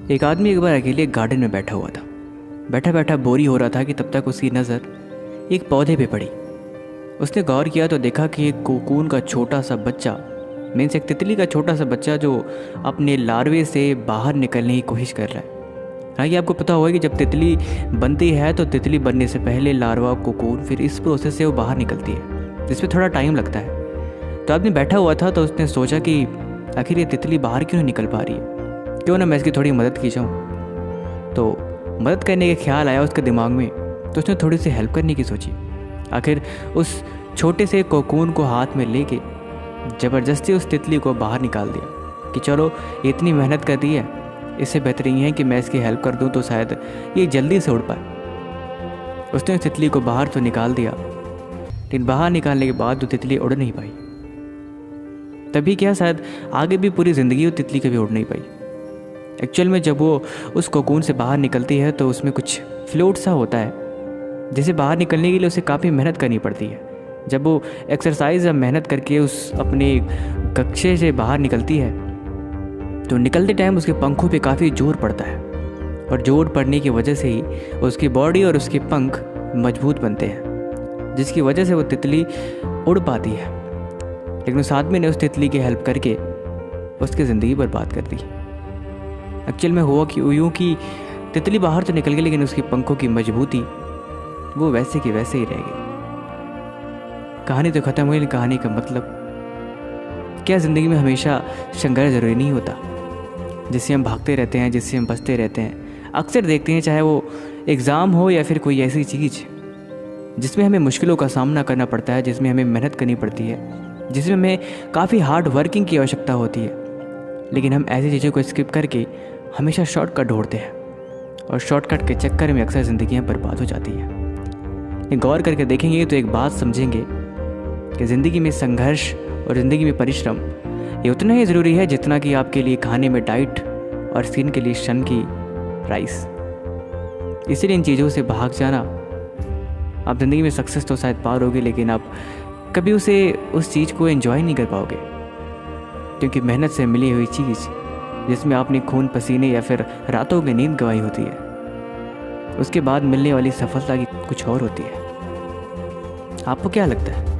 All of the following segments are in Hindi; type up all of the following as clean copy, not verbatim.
एक आदमी एक बार अकेले एक गार्डन में बैठा हुआ था। बैठा बैठा बोरी हो रहा था कि तब तक उसकी नज़र एक पौधे पे पड़ी। उसने गौर किया तो देखा कि एक कोकून का छोटा सा बच्चा, मीन्स एक तितली का छोटा सा बच्चा जो अपने लार्वे से बाहर निकलने की कोशिश कर रहा है। हालांकि आपको पता होगा कि जब तितली बनती है तो तितली बनने से पहले लार्वा, कोकून, फिर इस प्रोसेस से वो बाहर निकलती है, जिसमें थोड़ा टाइम लगता है। तो आदमी बैठा हुआ था तो उसने सोचा कि आखिर ये तितली बाहर क्यों नहीं निकल पा रही है, क्यों ना मैं इसकी थोड़ी मदद की जाऊँ। तो मदद करने का ख्याल आया उसके दिमाग में, तो उसने थोड़ी सी हेल्प करने की सोची। आखिर उस छोटे से कोकून को हाथ में लेके ज़बरदस्ती उस तितली को बाहर निकाल दिया कि चलो इतनी मेहनत कर दी है, इससे बेहतर ये है कि मैं इसकी हेल्प कर दूं तो शायद ये जल्दी से उड़ पाए। उसने उस तितली को बाहर तो निकाल दिया, लेकिन बाहर निकालने के बाद वो तितली उड़ नहीं पाई। तभी क्या, शायद आगे भी पूरी ज़िंदगी वो तितली कभी उड़ नहीं पाई। एक्चुअल में जब वो उस कोकून से बाहर निकलती है तो उसमें कुछ फ्लूइड सा होता है, जिसे बाहर निकलने के लिए उसे काफ़ी मेहनत करनी पड़ती है। जब वो एक्सरसाइज या मेहनत करके उस अपने कक्षे से बाहर निकलती है तो निकलते टाइम उसके पंखों पे काफ़ी जोर पड़ता है, और जोर पड़ने की वजह से ही उसकी बॉडी और उसके पंख मजबूत बनते हैं, जिसकी वजह से वो तितली उड़ पाती है। लेकिन उस आदमी ने उस तितली की हेल्प करके उसकी ज़िंदगी बर्बाद कर दी। एक्चुअल में हुआ कि यूँ कि तितली बाहर तो निकल गई, लेकिन उसके पंखों की मजबूती वो वैसे की वैसे ही रह गई। कहानी तो ख़त्म हुई, कहानी का मतलब क्या, ज़िंदगी में हमेशा संघर्ष ज़रूरी नहीं होता, जिससे हम भागते रहते हैं, जिससे हम बचते रहते हैं। अक्सर देखते हैं, चाहे वो एग्ज़ाम हो या फिर कोई ऐसी चीज़ जिसमें हमें मुश्किलों का सामना करना पड़ता है, जिसमें हमें मेहनत करनी पड़ती है, जिसमें हमें काफ़ी हार्ड वर्किंग की आवश्यकता होती है, लेकिन हम ऐसी चीज़ों को स्किप करके हमेशा शॉर्टकट ढूंढते हैं, और शॉर्टकट के चक्कर में अक्सर ज़िंदगियाँ बर्बाद हो जाती हैं। गौर करके देखेंगे तो एक बात समझेंगे कि ज़िंदगी में संघर्ष और ज़िंदगी में परिश्रम ये उतना ही ज़रूरी है जितना कि आपके लिए खाने में डाइट और स्किन के लिए सन की राइस। इसीलिए इन चीज़ों से भाग जाना, आप ज़िंदगी में सक्सेस तो शायद पाओगे, लेकिन आप कभी उस चीज़ को एंजॉय नहीं कर पाओगे, क्योंकि मेहनत से मिली हुई चीज़ जिसमें आपने खून पसीने या फिर रातों की नींद गंवाई होती है, उसके बाद मिलने वाली सफलता की कुछ और होती है। आपको क्या लगता है?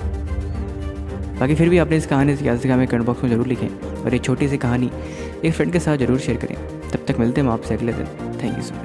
बाकी फिर भी आपने इस कहानी से क्या सीखा हमें कमेंट बॉक्स में ज़रूर लिखें, और ये छोटी सी कहानी एक फ्रेंड के साथ ज़रूर शेयर करें। तब तक मिलते हैं हम आपसे अगले दिन। Thank you so much.